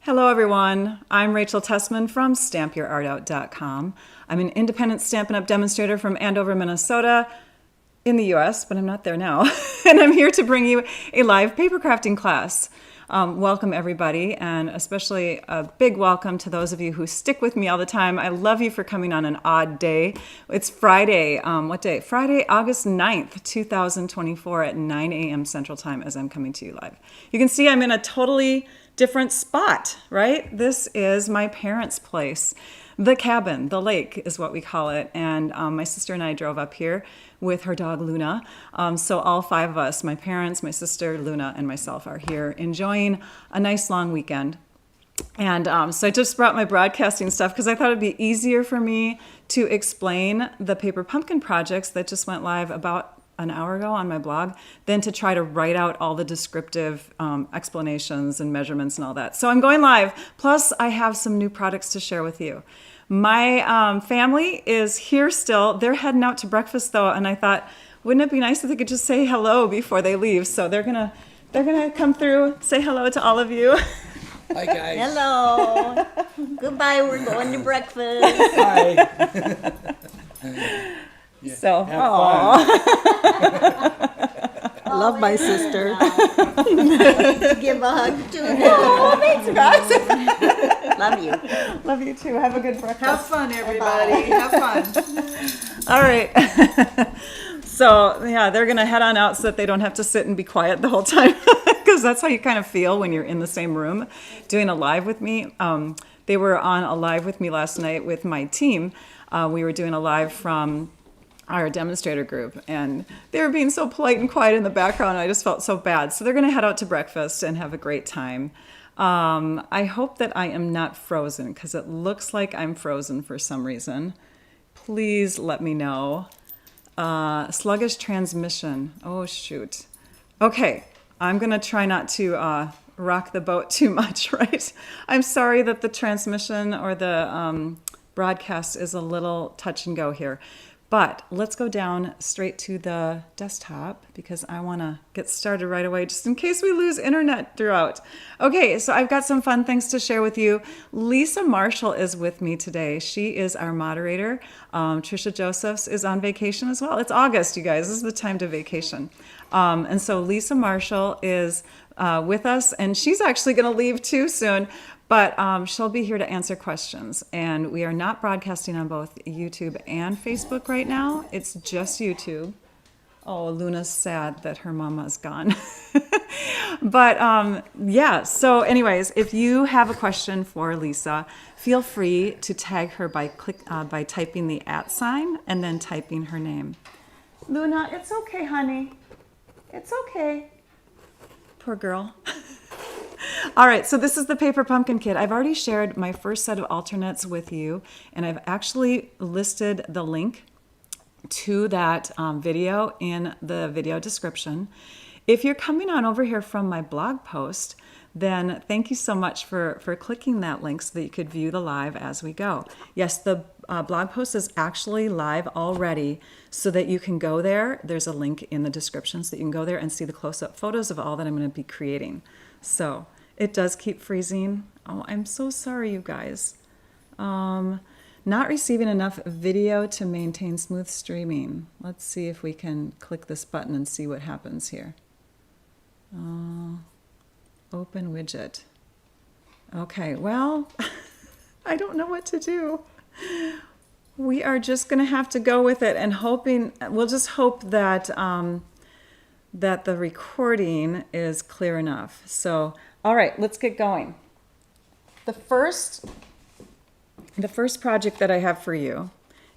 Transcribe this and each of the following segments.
Hello everyone, I'm Rachel Tessman from stampyourartout.com. I'm an independent Stampin' Up! Demonstrator from Andover, Minnesota in the US, but I'm not there now. And I'm here to bring you a live paper crafting class. Welcome everybody, and especially a big welcome to those of you who stick with me all the time. I love you for coming on an odd day. It's Friday, what day? Friday, August 9th, 2024 at 9 a.m. Central Time as I'm coming to you live. You can see I'm in a totally different spot, right? This is my parents' place. The cabin, the lake is what we call it. And my sister and I drove up here with her dog Luna. So all five of us, my parents, my sister, Luna, and myself are here enjoying a nice long weekend. And so I just brought my broadcasting stuff because I thought it'd be easier for me to explain the paper pumpkin projects that just went live about an hour ago on my blog than to try to write out all the descriptive explanations and measurements and all that. So I'm going live. Plus, I have some new products to share with you. My family is here still. They're heading out to breakfast though, and I thought, wouldn't it be nice if they could just say hello before they leave? So they're gonna come through, say hello to all of you. Hi guys. Hello. Goodbye. We're going to breakfast. Hi. Yeah, so, Love my sister. Give a hug to her. oh, thanks guys. Love you. Love you too. Have a good breakfast. Have fun, everybody. Have fun. All right. So, yeah, they're going to head on out so that they don't have to sit and be quiet the whole time because that's how you kind of feel when you're in the same room doing a live with me. They were on a live with me last night with my team. We were doing a live from our demonstrator group, and they were being so polite and quiet in the background. I just felt so bad. So they're going to head out to breakfast and have a great time. I hope that I am not frozen because it looks like I'm frozen for some reason. Please let me know. Sluggish transmission. Oh, shoot. Okay, I'm going to try not to rock the boat too much, right? I'm sorry that the transmission or the broadcast is a little touch and go here. But let's go down straight to the desktop because I want to get started right away just in case we lose internet throughout. Okay, so I've got some fun things to share with you. Lisa Marshall is with me today. She is our moderator. Trisha Josephs is on vacation as well. It's August, you guys. This is the time to vacation. And so Lisa Marshall is with us, and she's actually going to leave too soon. But she'll be here to answer questions. And we are not broadcasting on both YouTube and Facebook right now. It's just YouTube. Oh, Luna's sad that her mama's gone. But yeah, so anyways, if you have a question for Lisa, feel free to tag her by typing the @ sign and then typing her name. Luna, it's okay, honey. It's okay. Poor girl. All right, so this is the paper pumpkin kit. I've already shared my first set of alternates with you, and I've actually listed the link to that video in the video description. If you're coming on over here from my blog post, then thank you so much for clicking that link so that you could view the live as we go. Yes, the blog post is actually live already so that you can go there. There's a link in the description so that you can go there and see the close-up photos of all that I'm going to be creating. So it does keep freezing. Oh, I'm so sorry, you guys. Not receiving enough video to maintain smooth streaming. Let's see if we can click this button and see what happens here. Open widget. Okay, well, I don't know what to do. We are just going to have to go with it and we'll just hope that that the recording is clear enough. So, all right, let's get going. The first project that I have for you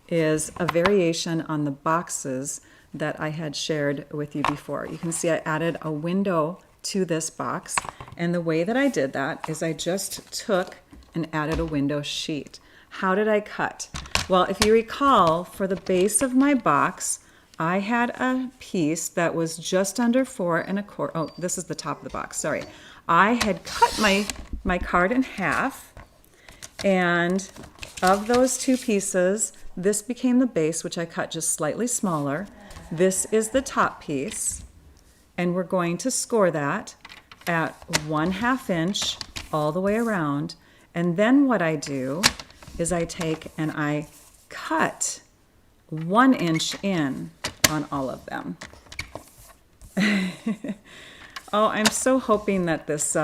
is a variation on the boxes that I had shared with you before. You can see I added a window to this box, and the way that I did that is I just took and added a window sheet. How did I cut? Well, if you recall, for the base of my box, I had a piece that was just under 4 1/4. Oh, this is the top of the box, sorry. I had cut my card in half, and of those two pieces, this became the base, which I cut just slightly smaller. This is the top piece, and we're going to score that at 1/2 inch all the way around. And then what I do is I take and I cut 1 inch in on all of them. Oh, I'm so hoping that this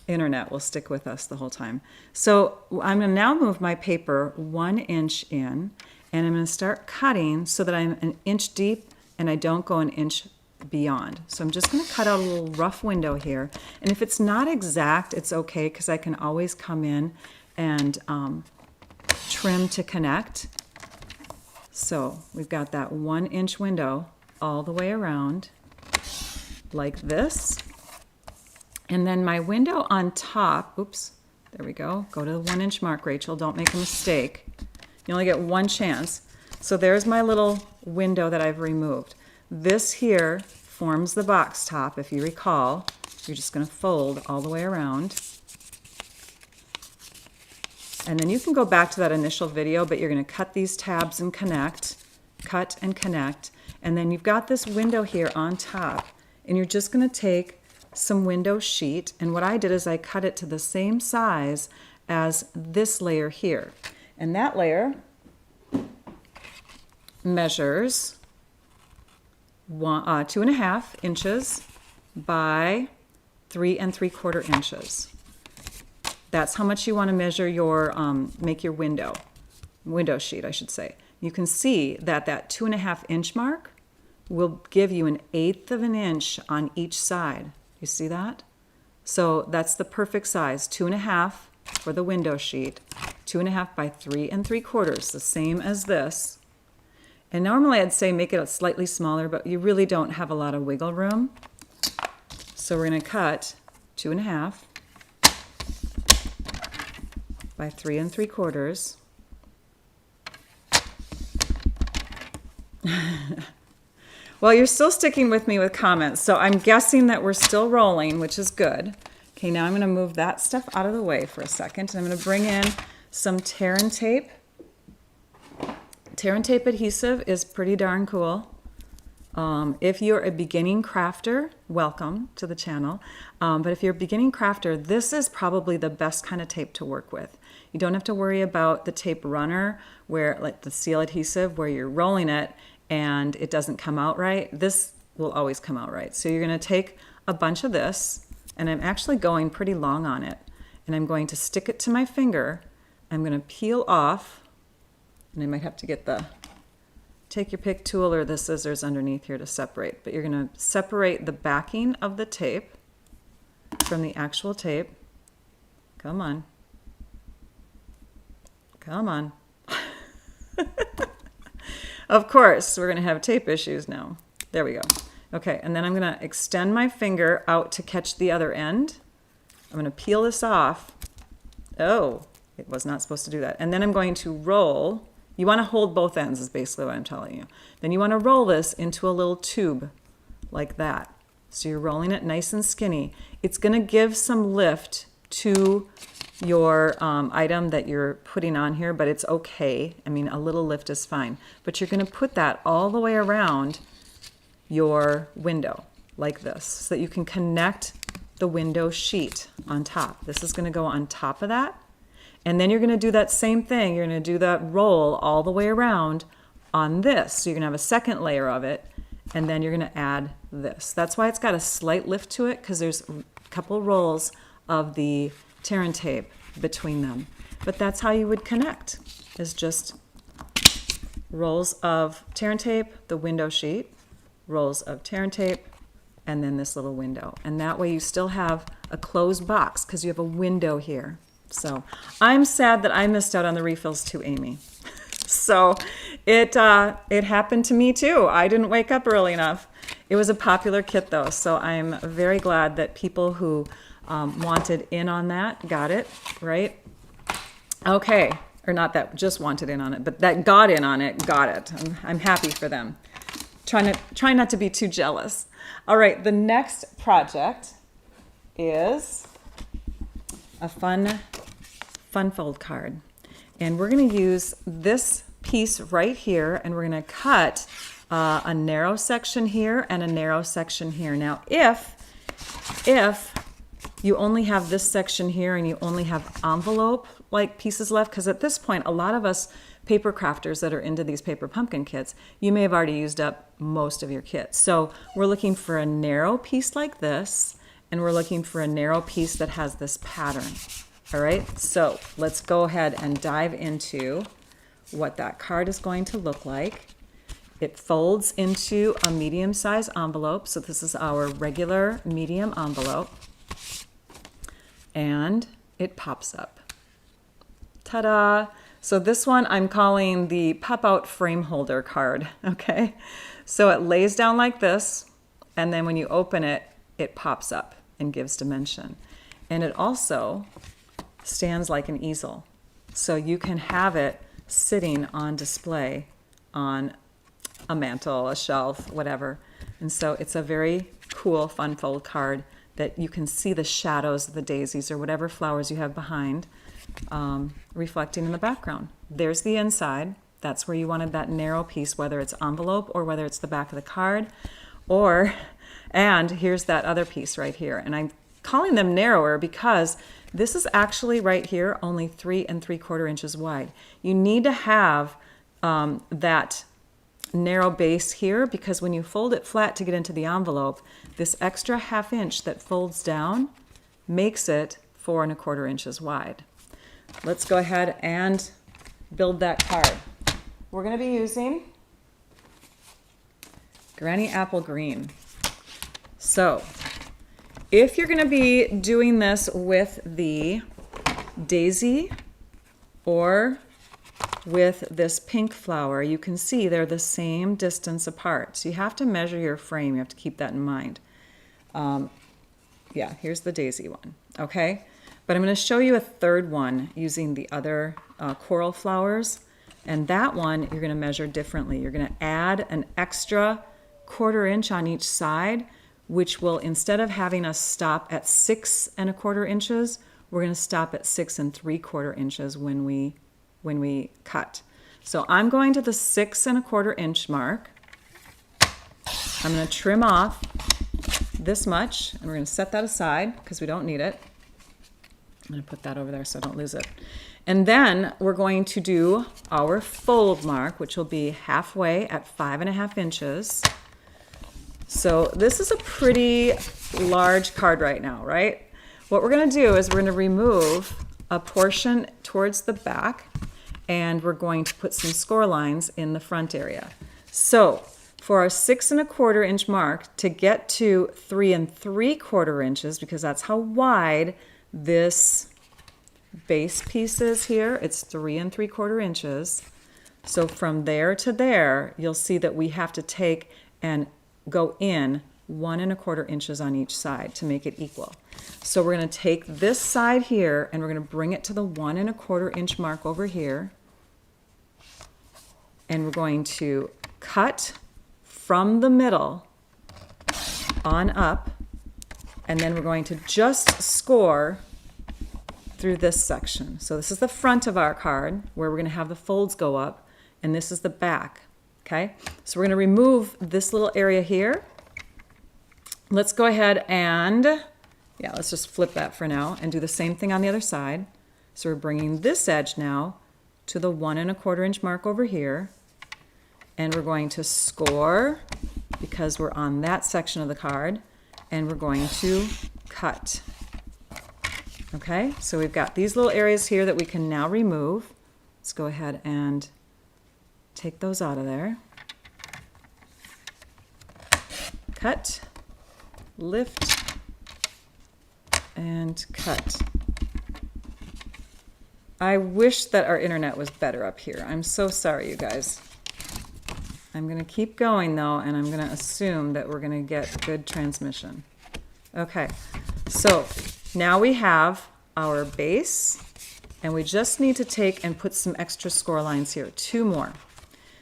internet will stick with us the whole time. So I'm going to now move my paper 1 inch in, and I'm going to start cutting so that I'm 1 inch deep and I don't go 1 inch beyond. So I'm just going to cut out a little rough window here. And if it's not exact, it's okay, because I can always come in and trim to connect. So we've got that 1 inch window all the way around like this. And then my window on top, oops, there we go. Go to the 1 inch mark, Rachel. Don't make a mistake. You only get one chance. So there's my little window that I've removed. This here forms the box top. If you recall, you're just going to fold all the way around. And then you can go back to that initial video, but you're going to cut these tabs and connect, cut and connect. And then you've got this window here on top, and you're just going to take some window sheet. And what I did is I cut it to the same size as this layer here. And that layer measures 2.5 inches by 3 3/4 inches. That's how much you want to measure your, make your window sheet, I should say. You can see that that 2.5 inch mark will give you 1/8 of an inch on each side. You see that? So that's the perfect size, 2.5 for the window sheet, 2.5 by 3 3/4, the same as this. And normally I'd say make it slightly smaller, but you really don't have a lot of wiggle room. So we're going to cut 2.5 by 3 3/4. Well, you're still sticking with me with comments, so I'm guessing that we're still rolling, which is good. Okay, now I'm going to move that stuff out of the way for a second, and I'm going to bring in some tear and tape. Tear and tape adhesive is pretty darn cool. If you're a beginning crafter, welcome to the channel. But if you're a beginning crafter, this is probably the best kind of tape to work with. You don't have to worry about the tape runner, where like the seal adhesive, where you're rolling it and it doesn't come out right. This will always come out right. So you're going to take a bunch of this, and I'm actually going pretty long on it, and I'm going to stick it to my finger. I'm going to peel off, and I might have to get take your pick tool or the scissors underneath here to separate, but you're going to separate the backing of the tape from the actual tape. Come on. Come on. Of course, we're going to have tape issues now. There we go. Okay, and then I'm going to extend my finger out to catch the other end. I'm going to peel this off. Oh, it was not supposed to do that. And then I'm going to roll. You want to hold both ends is basically what I'm telling you. Then you want to roll this into a little tube like that. So you're rolling it nice and skinny. It's going to give some lift to your item that you're putting on here, but it's okay. I mean, a little lift is fine. But you're going to put that all the way around your window like this so that you can connect the window sheet on top. This is going to go on top of that. And then you're going to do that same thing. You're going to do that roll all the way around on this. So you're going to have a second layer of it, and then you're going to add this. That's why it's got a slight lift to it, because there's a couple rolls of the tear and tape between them. But that's how you would connect, is just rolls of tear and tape, the window sheet, rolls of tear and tape, and then this little window. And that way you still have a closed box because you have a window here. So I'm sad that I missed out on the refills too, Amy. So it happened to me too. I didn't wake up early enough. It was a popular kit though, so I'm very glad that people who wanted in on that got it, right? Okay, or not that just wanted in on it, but that got in on it, got it. I'm happy for them. Trying not to be too jealous. All right, the next project is a fun fold card. And we're going to use this piece right here, and we're going to cut a narrow section here and a narrow section here. Now, if you only have this section here and you only have envelope like pieces left, because at this point, a lot of us paper crafters that are into these paper pumpkin kits, you may have already used up most of your kits. So we're looking for a narrow piece like this, and we're looking for a narrow piece that has this pattern. All right, so let's go ahead and dive into what that card is going to look like. It folds into a medium-sized envelope. So this is our regular medium envelope. And it pops up. Ta-da! So this one I'm calling the pop-out frame holder card, okay? So it lays down like this, and then when you open it, it pops up and gives dimension. And it also stands like an easel. So you can have it sitting on display on a mantle, a shelf, whatever. And so it's a very cool, fun fold card that you can see the shadows of the daisies or whatever flowers you have behind reflecting in the background. There's the inside. That's where you wanted that narrow piece, whether it's envelope or whether it's the back of the card. And here's that other piece right here. And I'm calling them narrower because this is actually right here only 3 3/4 inches wide. You need to have that narrow base here, because when you fold it flat to get into the envelope, this extra 1/2 inch that folds down makes it 4 1/4 inches wide. Let's go ahead and build that card. We're going to be using Granny Apple Green. So if you're going to be doing this with the daisy or with this pink flower, you can see they're the same distance apart. So you have to measure your frame. You have to keep that in mind. Yeah, here's the daisy one, okay? But I'm going to show you a third one using the other coral flowers. And that one you're going to measure differently. You're going to add an extra 1/4 inch on each side, which will, instead of having us stop at 6 1/4 inches, we're going to stop at 6 3/4 inches when we cut. So I'm going to the 6 1/4 inch mark. I'm going to trim off this much, and we're going to set that aside because we don't need it. I'm going to put that over there so I don't lose it. And then we're going to do our fold mark, which will be halfway at 5 1/2 inches. So this is a pretty large card right now, right? What we're going to do is we're going to remove a portion towards the back, and we're going to put some score lines in the front area. So for our 6 1/4 inch mark, to get to 3 3/4 inches, because that's how wide this base piece is here, it's 3 3/4 inches. So from there to there, you'll see that we have to take and go in 1 1/4 inches on each side to make it equal. So we're going to take this side here and we're going to bring it to the 1 1/4 inch mark over here. And we're going to cut from the middle on up, and then we're going to just score through this section. So this is the front of our card where we're going to have the folds go up, and this is the back. Okay, so we're going to remove this little area here. Let's go ahead and, yeah, let's just flip that for now and do the same thing on the other side. So we're bringing this edge now to the 1 1/4 inch mark over here, and we're going to score because we're on that section of the card, and we're going to cut. Okay, so we've got these little areas here that we can now remove. Let's go ahead and take those out of there. Cut, lift, and cut. I wish that our internet was better up here. I'm so sorry, you guys. I'm going to keep going though, and I'm going to assume that we're going to get good transmission. Okay, so now we have our base, and we just need to take and put some extra score lines here, 2 more.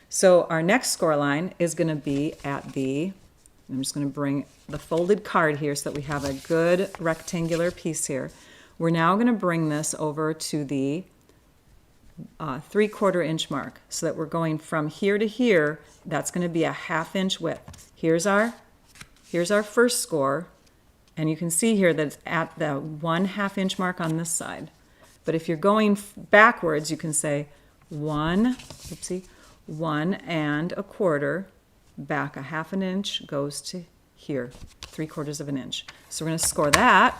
So our next score line is going to be at the, I'm just going to bring the folded card here so that we have a good rectangular piece here. We're now going to bring this over to the 3/4 inch mark, so that we're going from here to here. That's going to be a 1/2 inch width. Here's our first score, And you can see here that it's at the 1/2 inch mark on this side. But if you're going backwards, you can say 1.25 back 1/2 inch goes to here, 3/4 inch. So we're going to score that.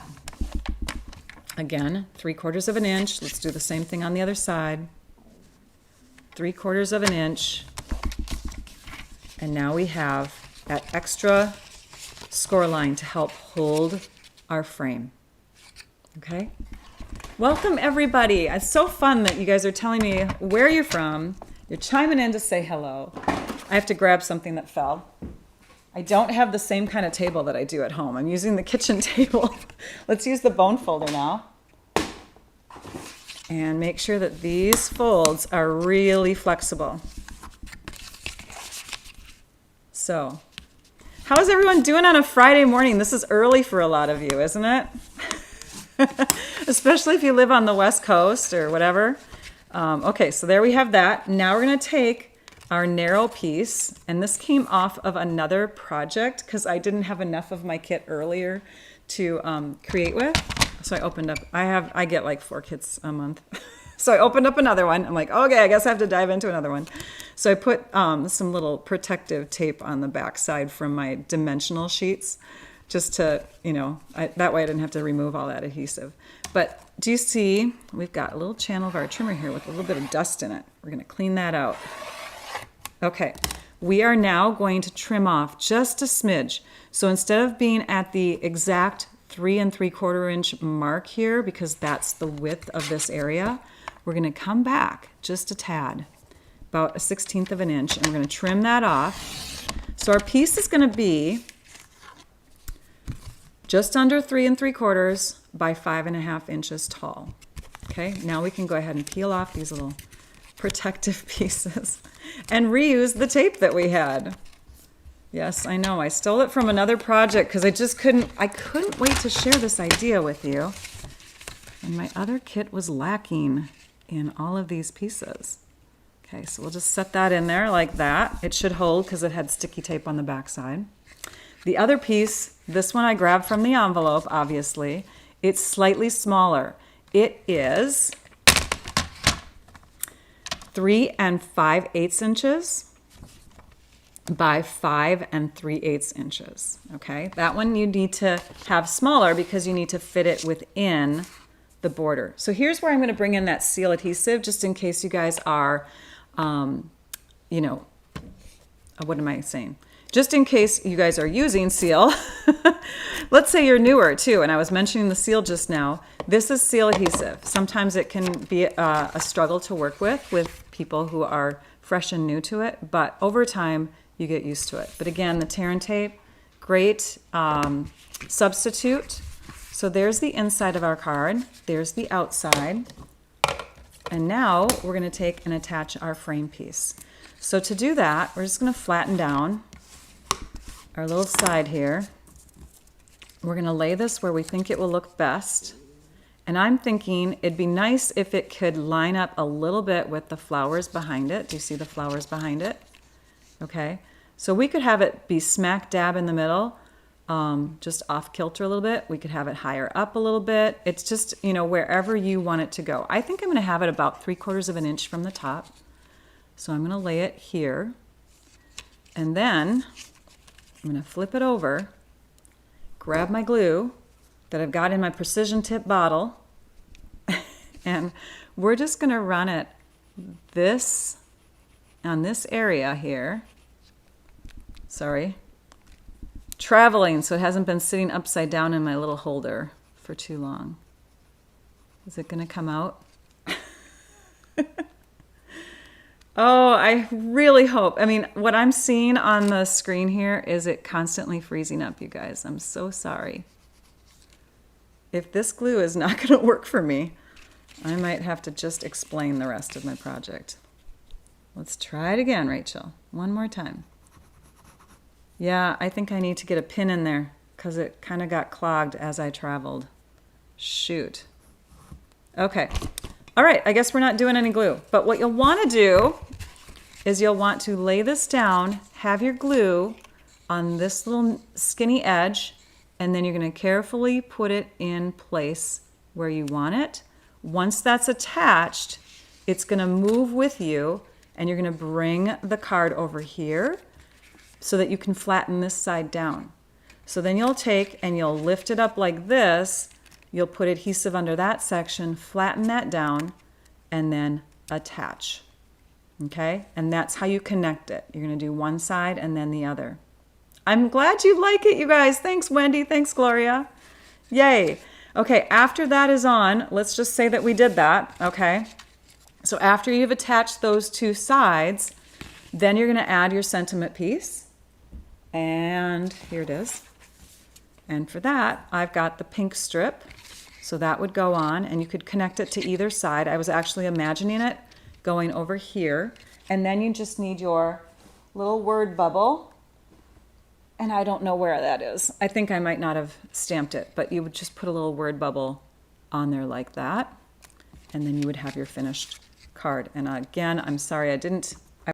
Again, 3/4 inch. Let's do the same thing on the other side. 3/4 inch. And now we have that extra score line to help hold our frame. Okay? Welcome everybody. It's so fun that you guys are telling me where you're from. You're chiming in to say hello. I have to grab something that fell. I don't have the same kind of table that I do at home. I'm using the kitchen table. Let's use the bone folder now. And make sure that these folds are really flexible. So, how is everyone doing on a Friday morning? This is early for a lot of you, isn't it? Especially if you live on the West Coast or whatever. Okay, so there we have that. Now we're going to take our narrow piece, and this came off of another project because I didn't have enough of my kit earlier to create with. So I opened up, I get like 4 kits a month. So I opened up another one. I'm like, okay, I guess I have to dive into another one. So I put some little protective tape on the back side from my dimensional sheets just to, that way I didn't have to remove all that adhesive. But do you see, we've got a little channel of our trimmer here with a little bit of dust in it. We're going to clean that out. Okay, we are now going to trim off just a smidge. So instead of being at the exact 3 3/4 inch mark here, because that's the width of this area, we're going to come back just a tad, about 1/16 of an inch, and we're going to trim that off. So our piece is going to be just under 3 3/4 by 5.5 inches tall. Okay, now we can go ahead and peel off these little protective pieces and reuse the tape that we had. Yes, I know, I stole it from another project because I couldn't wait to share this idea with you. And my other kit was lacking in all of these pieces. Okay, so we'll just set that in there like that. It should hold because it had sticky tape on the back side. The other piece, this one I grabbed from the envelope, obviously. It's slightly smaller. It is 3 5/8 inches by 5 3/8 inches. Okay, that one you need to have smaller because you need to fit it within the border. So here's where I'm going to bring in that seal adhesive, just in case you guys are, what am I saying? Just in case you guys are using seal. Let's say you're newer too, and I was mentioning the seal just now. This is seal adhesive. Sometimes it can be a struggle to work with people who are fresh and new to it, but over time you get used to it. But again, the tear and tape, great substitute. So there's the inside of our card, there's the outside, and now we're going to take and attach our frame piece. So to do that, we're just going to flatten down our little side here. We're going to lay this where we think it will look best. And I'm thinking it'd be nice if it could line up a little bit with the flowers behind it. Do you see the flowers behind it? Okay, so we could have it be smack dab in the middle, just off kilter a little bit. We could have it higher up a little bit. It's just, wherever you want it to go. I think I'm going to have it about 3/4 of an inch from the top. So I'm going to lay it here. And then I'm going to flip it over, grab my glue that I've got in my precision tip bottle, and we're just going to run it on this area here. Sorry. Traveling, so it hasn't been sitting upside down in my little holder for too long. Is it going to come out? Oh, I really hope. I mean, what I'm seeing on the screen here is it constantly freezing up, you guys. I'm so sorry. If this glue is not going to work for me, I might have to just explain the rest of my project. Let's try it again, Rachel. One more time. Yeah, I think I need to get a pin in there because it kind of got clogged as I traveled. Shoot. Okay. All right, I guess we're not doing any glue. But what you'll want to do is you'll want to lay this down, have your glue on this little skinny edge, and then you're going to carefully put it in place where you want it. Once that's attached, it's going to move with you, and you're going to bring the card over here so that you can flatten this side down. So then you'll take and you'll lift it up like this. You'll put adhesive under that section, flatten that down, and then attach. Okay? And that's how you connect it. You're going to do one side and then the other. I'm glad you like it, you guys. Thanks, Wendy. Thanks, Gloria. Yay. Okay, after that is on, let's just say that we did that, okay? So after you've attached those two sides, then you're going to add your sentiment piece. And here it is. And for that, I've got the pink strip. So that would go on, and you could connect it to either side. I was actually imagining it going over here. And then you just need your little word bubble. And I don't know where that is. I think I might not have stamped it, but you would just put a little word bubble on there like that. And then you would have your finished card. And again, I'm sorry I didn't